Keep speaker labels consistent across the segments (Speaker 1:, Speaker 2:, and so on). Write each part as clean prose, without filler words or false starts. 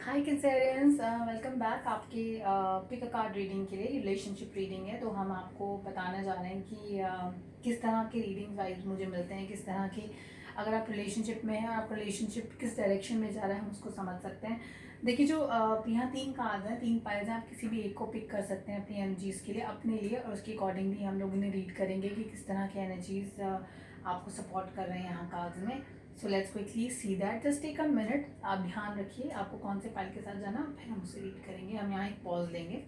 Speaker 1: हाय Cancerians, welcome back आपके pick a card reading के लिए। रिलेशनशिप रीडिंग है, तो हम आपको बताने जा रहे हैं कि किस तरह के रीडिंग वाइज मुझे मिलते हैं, किस तरह की अगर आप रिलेशनशिप में हैं और आपका रिलेशनशिप किस डायरेक्शन में जा रहा है हम उसको समझ सकते हैं। देखिए, जो यहाँ 3 कार्ड हैं, 3 पाइल्स हैं, आप किसी भी एक को पिक कर सकते हैं अपनी एनर्जीज़ के लिए, अपने लिए, और उसके अकॉर्डिंगली हम लोग इन्हें रीड करेंगे कि किस तरह के एनर्जीज़ आपको सपोर्ट कर रहे हैं यहाँ कार्ड्स में। So let's quickly see that, just take a minute. आप ध्यान रखिए आपको कौन से फाइल के साथ जाना, फिर हम उसे रीड करेंगे। हम यहाँ एक पॉज लेंगे।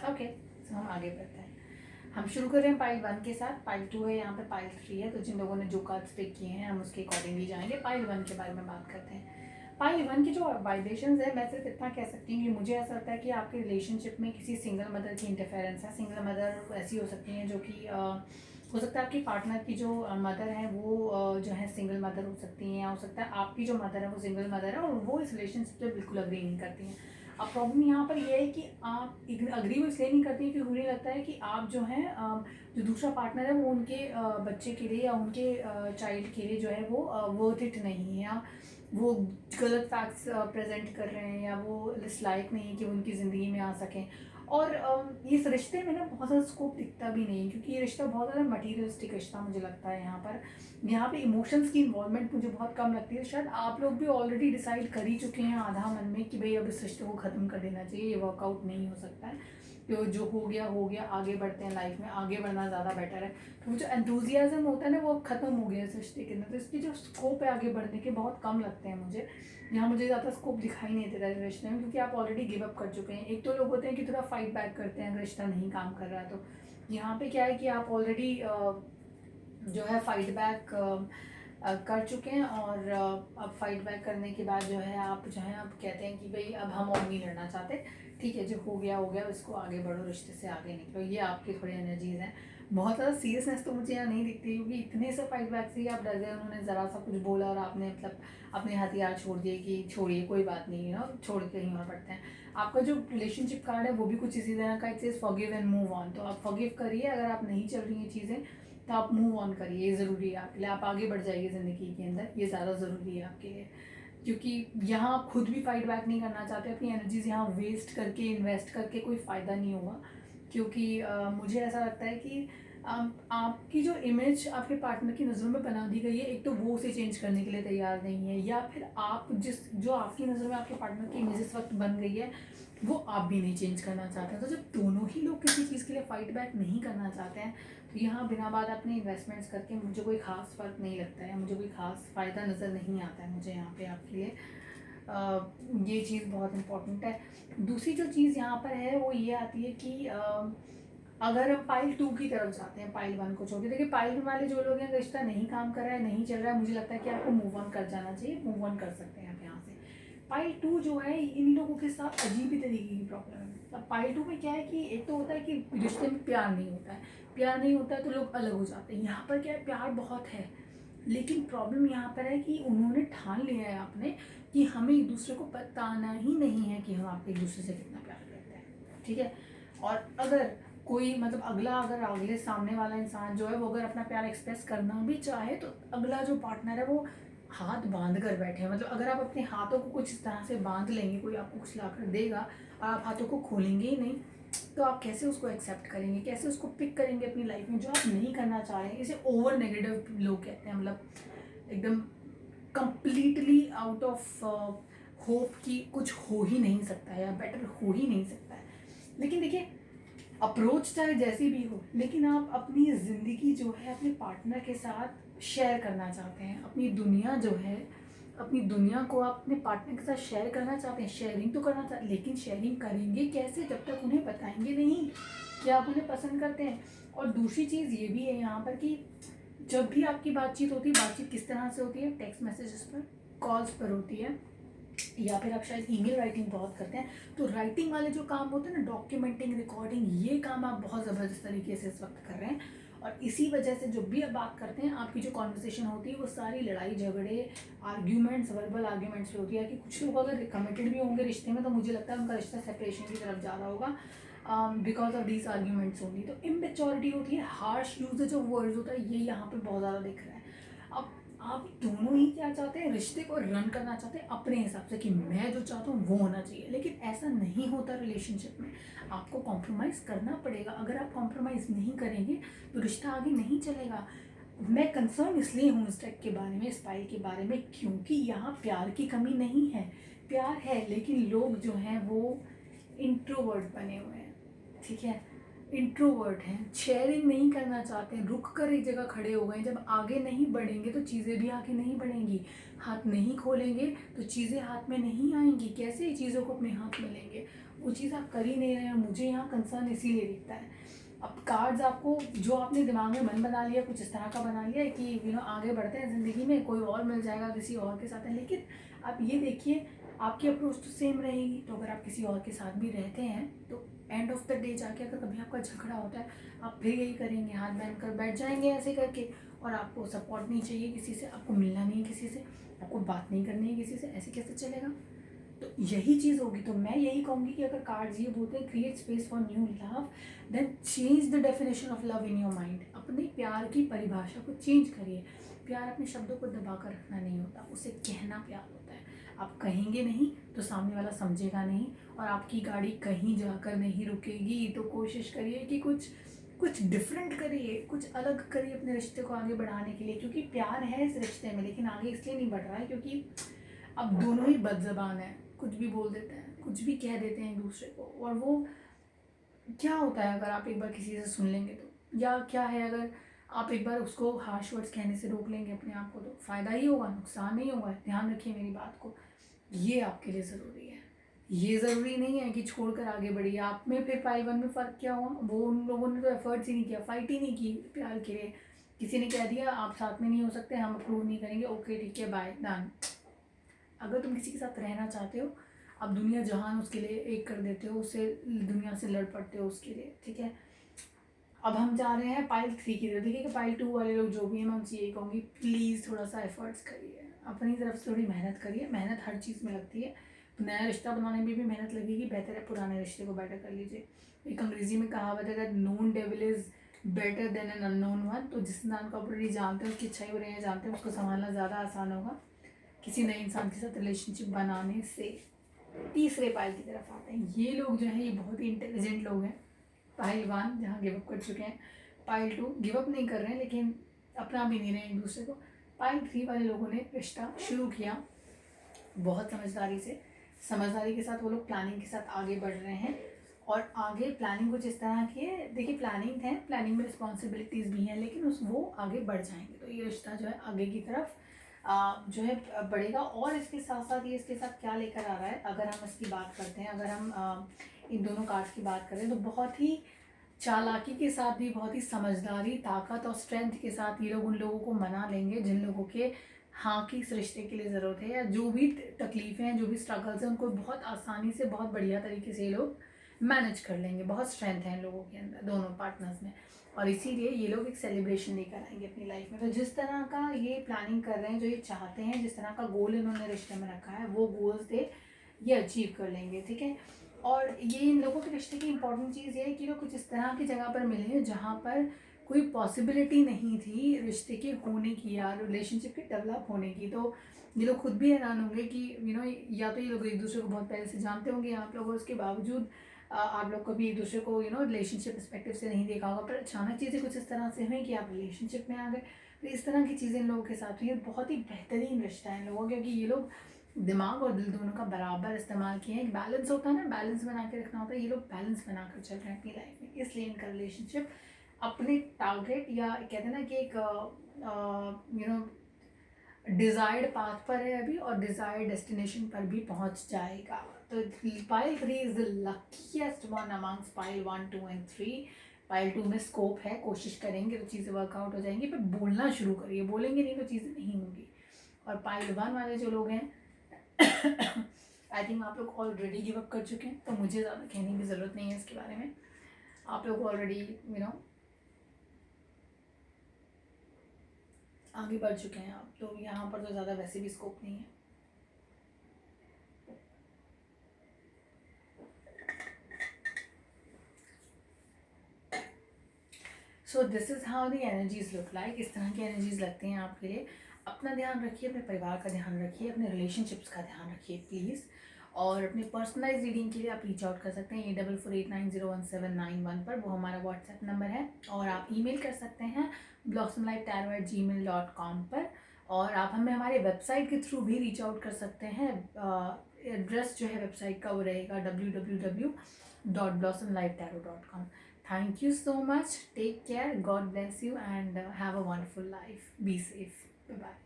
Speaker 1: ओके, सो हम आगे बढ़ते हैं। हम शुरू कर रहे हैं पाइल 1 के साथ। पाइल 2 है, यहाँ पे पाइल 3 है, तो जिन लोगों ने जो कार्ड्स पिक किए हैं हम उसके अकॉर्डिंगली जाएंगे। पाइल 1 के बारे में बात करते हैं। पाइल 1 की जो वाइब्रेशंस है, मैं सिर्फ इतना कह सकती हूँ कि मुझे ऐसा लगता है कि आपके रिलेशनशिप में किसी सिंगल मदर की इंटरफेरेंस है। सिंगल मदर ऐसी हो सकती हैं जो कि हो सकता है आपकी पार्टनर की जो मदर है वो जो है सिंगल मदर हो सकती हैं, या हो सकता है आपकी जो मदर है वो सिंगल मदर है और वो इस रिलेशनशिप से बिल्कुल अग्री नहीं करती हैं। अब प्रॉब्लम यहाँ पर ये है कि आप अग्री वो इसलिए नहीं करती कि उन्हें लगता है कि आप जो है जो दूसरा पार्टनर है वो उनके बच्चे के लिए या उनके चाइल्ड के लिए जो है वो वर्थ इट नहीं है, या वो गलत फैक्ट्स प्रेजेंट कर रहे हैं, या वो इस लायक नहीं है कि वो उनकी ज़िंदगी में आ सकें। और इस रिश्ते में ना बहुत ज़्यादा स्कोप दिखता भी नहीं, क्योंकि ये रिश्ता बहुत ज़्यादा मटीरियलिस्टिक रिश्ता मुझे लगता है। यहाँ पे इमोशंस की इन्वॉल्वमेंट मुझे बहुत कम लगती है। शायद आप लोग भी ऑलरेडी डिसाइड कर ही चुके हैं आधा मन में कि भाई अब इस रिश्ते को ख़त्म कर देना चाहिए, ये वर्कआउट नहीं हो सकता है, तो जो हो गया, आगे बढ़ते हैं लाइफ में, आगे बढ़ना ज़्यादा बेटर है। तो जो एंथुजियाज्म होता है ना वो ख़त्म हो गया इस रिश्ते के अंदर, तो इसकी जो स्कोप है आगे बढ़ने के बहुत कम लगते हैं मुझे। यहाँ मुझे ज़्यादा स्कोप दिखाई नहीं देता है रिश्ते में, क्योंकि आप ऑलरेडी गिव अप कर चुके हैं। एक तो लोग होते हैं कि थोड़ा फाइट बैक करते हैं अगर रिश्ता नहीं काम कर रहा है, तो यहाँ पे क्या है कि आप ऑलरेडी जो है फाइट बैक कर चुके हैं, और अब फाइट बैक करने के बाद जो है आप अब कहते हैं कि भाई अब हम और नहीं लड़ना चाहते, ठीक है, जो हो गया इसको आगे बढ़ो, रिश्ते से आगे निकलो। ये आपकी थोड़ी एनर्जीज हैं। बहुत ज़्यादा सीरियसनेस तो मुझे यहाँ नहीं दिखती, क्योंकि इतने से फाइट बैक से ही आप डर गए, उन्होंने ज़रा सा कुछ बोला और आपने मतलब अपने हथियार छोड़ दिए कि छोड़िए कोई बात नहीं है ना, छोड़ के कहीं और पड़ते हैं। आपका जो रिलेशनशिप कार्ड है वो भी कुछ इसी तरह का, it says forgive and move on. तो आप फॉरगिव करिए, अगर आप नहीं चल रही हैं चीज़ें तो आप मूव ऑन करिए, ये ज़रूरी है आपके लिए। आप आगे बढ़ जाइए ज़िंदगी के अंदर, ये ज़्यादा ज़रूरी है आपके लिए, क्योंकि यहाँ आप खुद भी फाइट बैक नहीं करना चाहते। अपनी एनर्जीज यहाँ वेस्ट करके, इन्वेस्ट करके कोई फ़ायदा नहीं होगा, क्योंकि मुझे ऐसा लगता है कि आपकी जो इमेज आपके पार्टनर की नज़रों में बना दी गई है, एक तो वो उसे चेंज करने के लिए तैयार नहीं है, या फिर आप जो आपकी नज़र में आपके पार्टनर की इमेज इस वक्त बन गई है वो आप भी नहीं चेंज करना चाहते हैं। तो जब दोनों ही लोग किसी चीज़ के लिए फाइट बैक नहीं करना चाहते हैं, तो यहाँ बिना बात अपने इन्वेस्टमेंट्स करके मुझे कोई ख़ास फ़र्क नहीं लगता है, मुझे कोई ख़ास फ़ायदा नज़र नहीं आता है मुझे यहाँ पे आपके लिए। ये चीज़ बहुत इम्पोर्टेंट है। दूसरी जो चीज़ यहाँ पर है वो ये आती है कि अगर हम पाइल 2 की तरफ जाते हैं, पाइल 1 को छोड़ के, देखिए पाइल 1 वाले जो लोग हैं, रिश्ता नहीं काम कर रहा है, नहीं चल रहा है, मुझे लगता है कि आपको मूव ऑन कर जाना चाहिए, मूव ऑन कर सकते हैं आप यहाँ से। पाइल 2 जो है, इन लोगों के साथ अजीब ही तरीके की प्रॉब्लम है। अब पाइल 2 में क्या है कि एक तो होता है कि रिश्ते में प्यार नहीं होता है, प्यार नहीं होता है तो लोग अलग हो जाते हैं। यहाँ पर क्या है, प्यार बहुत है, लेकिन प्रॉब्लम यहाँ पर है कि उन्होंने ठान लिया है आपने कि हमें एक दूसरे को बताना ही नहीं है कि हम आपके एक दूसरे से कितना प्यार करते हैं, ठीक है। और अगर कोई मतलब अगर अगले सामने वाला इंसान जो है वो अगर अपना प्यार एक्सप्रेस करना भी चाहे, तो अगला जो पार्टनर है वो हाथ बांध कर बैठे हैं। मतलब अगर आप अपने हाथों को कुछ इस तरह से बांध लेंगे, कोई आपको कुछ ला कर देगा और आप हाथों को खोलेंगे ही नहीं, तो आप कैसे उसको एक्सेप्ट करेंगे, कैसे उसको पिक करेंगे अपनी लाइफ में, जो आप नहीं करना चाह रहे हैं। इसे ओवर नेगेटिव लोग कहते हैं, मतलब एकदम कंप्लीटली आउट ऑफ होप कि कुछ हो ही नहीं सकता है या बेटर हो ही नहीं सकता है। लेकिन देखिए, अप्रोच चाहे जैसी भी हो, लेकिन आप अपनी ज़िंदगी जो है अपने पार्टनर के साथ शेयर करना चाहते हैं। अपनी दुनिया जो है, अपनी दुनिया को आप अपने पार्टनर के साथ शेयर करना चाहते हैं, शेयरिंग तो करना चाहते हैं, लेकिन शेयरिंग करेंगे कैसे जब तक उन्हें बताएंगे नहीं कि आप उन्हें पसंद करते हैं। और दूसरी चीज़ ये भी है यहाँ पर कि जब भी आपकी बातचीत होती है, बातचीत किस तरह से होती है, टेक्स्ट मैसेजेस पर, कॉल्स पर होती है, या फिर आप शायद ईमेल राइटिंग बहुत करते हैं। तो राइटिंग वाले जो काम होते हैं ना, डॉक्यूमेंटिंग, रिकॉर्डिंग, ये काम आप बहुत ज़बरदस्त तरीके से इस वक्त कर रहे हैं। और इसी वजह से जब भी आप बात करते हैं आपकी जो कॉन्वर्सेशन होती है वो सारी लड़ाई झगड़े आर्ग्यूमेंट्स वर्बल आर्ग्यूमेंट्स पे होती है। कि कुछ लोग अगर कमिटेड भी होंगे रिश्ते में तो मुझे लगता है उनका रिश्ता सेपरेशन की तरफ जा रहा होगा because of these arguments only. तो इमेच्योरिटी होती है, हार्श यूजेज ऑफ वर्ड्स होता है, ये यहाँ पे बहुत ज़्यादा दिख रहा है। अब आप दोनों ही क्या चाहते हैं, रिश्ते को रन करना चाहते हैं अपने हिसाब से कि मैं जो चाहता हूँ वो होना चाहिए, लेकिन ऐसा नहीं होता रिलेशनशिप में। आपको कॉम्प्रोमाइज़ करना पड़ेगा। अगर आप कॉम्प्रोमाइज़ नहीं करेंगे तो रिश्ता आगे नहीं चलेगा। मैं कंसर्न इसलिए हूँ इस ट्रैक के बारे में, स्पाइल के बारे में, क्योंकि यहाँ प्यार की कमी नहीं है, प्यार है, लेकिन लोग जो हैं वो इंट्रोवर्ट बने हुए हैं, ठीक है, इंट्रोवर्ट हैं, शेयरिंग नहीं करना चाहते हैं, रुक कर एक जगह खड़े हो गए। जब आगे नहीं बढ़ेंगे तो चीज़ें भी आगे नहीं बढ़ेंगी, हाथ नहीं खोलेंगे तो चीज़ें हाथ में नहीं आएंगी। कैसे ये चीज़ों को अपने हाथ में लेंगे, वो चीज़ आप कर ही नहीं रहे हैं। मुझे यहाँ कंसर्न इसीलिए दिखता है। अब कार्ड्स आपको जो आपने दिमाग में मन बना लिया कुछ इस तरह का बना लिया है कि आगे बढ़ते हैं ज़िंदगी में, कोई और मिल जाएगा किसी और के साथ है, लेकिन आप ये देखिए आपकी अप्रोच तो सेम रहेगी। तो अगर आप किसी और के साथ भी रहते हैं तो एंड ऑफ द डे जाके अगर कभी आपका झगड़ा होता है आप फिर यही करेंगे, हाथ बांध कर बैठ जाएंगे ऐसे करके, और आपको सपोर्ट नहीं चाहिए किसी से, आपको मिलना नहीं है किसी से, आपको बात नहीं करनी है किसी से, ऐसे कैसे चलेगा। तो यही चीज़ होगी। तो मैं यही कहूँगी कि अगर कार्ड्स ये बोलते हैं create space for new love, then change the definition of love in your mind. अपने प्यार की परिभाषा को चेंज करिए। प्यार अपने शब्दों को दबा कर रखना नहीं होता, उसे कहना प्यार होता है। आप कहेंगे नहीं तो सामने वाला समझेगा नहीं, और आपकी गाड़ी कहीं जाकर नहीं रुकेगी। तो कोशिश करिए कि कुछ डिफरेंट करिए, कुछ अलग करिए अपने रिश्ते को आगे बढ़ाने के लिए, क्योंकि प्यार है इस रिश्ते में, लेकिन आगे इसलिए नहीं बढ़ रहा है क्योंकि अब दोनों ही बदज़बान हैं, कुछ भी बोल देते हैं, कुछ भी कह देते हैं एक दूसरे को। और वो क्या होता है अगर आप एक बार किसी से सुन लेंगे तो, या क्या है अगर आप एक बार उसको हार्श वर्ड्स कहने से रोक लेंगे अपने आप को, तो फ़ायदा ही होगा, नुकसान नहीं होगा। ध्यान रखिए मेरी बात को, ये आपके लिए ज़रूरी है। ये ज़रूरी नहीं है कि छोड़कर आगे बढ़िए। आप में फिर पाई वन में फ़र्क क्या हुआ, वो उन लोगों ने तो एफर्ट्स ही नहीं किया, फाइट ही नहीं की प्यार के लिए। किसी ने कह दिया आप साथ में नहीं हो सकते, हम अप्रूव नहीं करेंगे, ओके ठीक है बाय डन। अगर तुम किसी के साथ रहना चाहते हो, आप दुनिया जहान उसके लिए एक कर देते हो, उससे दुनिया से लड़ पड़ते हो उसके लिए, ठीक है। अब हम जा रहे हैं पाइल 3 की तरफ। देखिए कि पाइल 2 वाले लोग जो भी हैं, मैं उनसे यही कहूँगी प्लीज़ थोड़ा सा एफर्ट्स करिए, अपनी तरफ से थोड़ी मेहनत करिए। मेहनत हर चीज़ में लगती है, नया रिश्ता बनाने में भी मेहनत लगेगी, बेहतर है पुराने रिश्ते को बेटर कर लीजिए। एक अंग्रेजी में कहावत है that known devil is better than an unknown one. तो जिस इंसान को आप ऑलरेडी जानते हैं, उसकी अच्छाई बुराई हैं जानते हैं, उसको संभालना ज़्यादा आसान होगा किसी नए इंसान के साथ रिलेशनशिप बनाने से। तीसरे पाइल की तरफ आते हैं। ये लोग जो हैं ये बहुत ही इंटेलिजेंट लोग हैं। पाइल 1 जहाँ गिव अप कर चुके हैं, पाइल 2 गिव अप नहीं कर रहे हैं लेकिन अपना भी नहीं रहे एक दूसरे को। पाइल 3 वाले लोगों ने रिश्ता शुरू किया बहुत समझदारी से, समझदारी के साथ वो लोग प्लानिंग के साथ आगे बढ़ रहे हैं। और आगे प्लानिंग कुछ इस तरह की है, देखिए प्लानिंग है, प्लानिंग में रिस्पॉन्सिबिलिटीज़ भी हैं, लेकिन वो आगे बढ़ जाएंगे। तो ये रिश्ता जो है आगे की तरफ जो है बढ़ेगा। और इसके साथ साथ ये इसके साथ क्या लेकर आ रहा है, अगर हम इसकी बात करते हैं, अगर हम इन दोनों कार्ड्स की बात करें तो बहुत ही चालाकी के साथ भी, बहुत ही समझदारी, ताकत और स्ट्रेंथ के साथ ये लोग उन लोगों को मना लेंगे जिन लोगों के हाँ की इस रिश्ते के लिए ज़रूरत है, या जो भी तकलीफ़ें हैं, जो भी स्ट्रगल्स हैं, उनको बहुत आसानी से, बहुत बढ़िया तरीके से ये लोग मैनेज कर लेंगे। बहुत स्ट्रेंथ है इन लोगों के अंदर, दोनों पार्टनर्स में, और इसीलिए ये लोग एक सेलिब्रेशन लेकर आएंगे अपनी लाइफ में। तो जिस तरह का ये प्लानिंग कर रहे हैं, जो ये चाहते हैं, जिस तरह का गोल इन्होंने रिश्ते में रखा है, वो गोल्स ये अचीव कर लेंगे, ठीक है। और ये इन लोगों के रिश्ते की इंपॉर्टेंट चीज़ ये है कि वो कुछ इस तरह की जगह पर मिले जहाँ पर कोई पॉसिबिलिटी नहीं थी रिश्ते के होने की या रिलेशनशिप के डेवलप होने की। तो ये लोग खुद भी हैरान होंगे कि या तो ये लोग एक दूसरे को बहुत पहले से जानते होंगे आप लोग, और उसके बावजूद आप लोग कभी एक दूसरे को रिलेशनशिप पर्सपेक्टिव से नहीं देखा होगा, पर अचानक चीज़ें कुछ इस तरह से हुई कि आप रिलेशनशिप में आ गए। तो इस तरह की चीज़ें इन लोगों के साथ हुई है। बहुत ही बेहतरीन रिश्ता है इन लोगों, क्योंकि ये लोग दिमाग और दिल दोनों का बराबर इस्तेमाल किए हैं। एक बैलेंस होता है ना, बैलेंस बना के रखना होता है, ये लोग बैलेंस बना कर चल रहे हैं अपनी लाइफ में। इसलिए इनका रिलेशनशिप अपने टारगेट, या कहते हैं ना कि एक डिज़ायर्ड पाथ पर है अभी, और डिज़ायर्ड डेस्टिनेशन पर भी पहुंच जाएगा। तो pile 3 is the luckiest one amongst pile 1, 2 and 3। Pile 2 में स्कोप है, कोशिश करेंगे तो चीज़ें वर्कआउट हो जाएंगी, पर बोलना शुरू करिए, बोलेंगे नहीं तो चीज़ें नहीं होंगी। और पाइल 1 वाले जो लोग हैं आई थिंक आप लोग ऑलरेडी गिव अप कर चुके हैं, तो मुझे ज़्यादा कहने की ज़रूरत नहीं है इसके बारे में। आप लोग ऑलरेडी आगे बढ़ चुके हैं आप, तो यहाँ पर तो ज़्यादा वैसे भी स्कोप नहीं है। So this is how the energies look like. इस तरह की एनर्जीज लगती हैं आपके लिए। अपना ध्यान रखिए, अपने परिवार का ध्यान रखिए, अपने रिलेशनशिप्स का ध्यान रखिए प्लीज़। और अपने पर्सनलाइज रीडिंग के लिए आप रीच आउट कर सकते हैं 8448901791 पर, वो हमारा व्हाट्सएप नंबर है। और आप ईमेल कर सकते हैं blossomlife@gmail.com पर। और आप हमें हमारे वेबसाइट के थ्रू भी रीच आउट कर सकते हैं। एड्रेस जो है वेबसाइट का वो रहेगा www.blossomlifetarot.com। Thank you so much. Take care. God bless you and have a wonderful life. Be safe. Bye bye.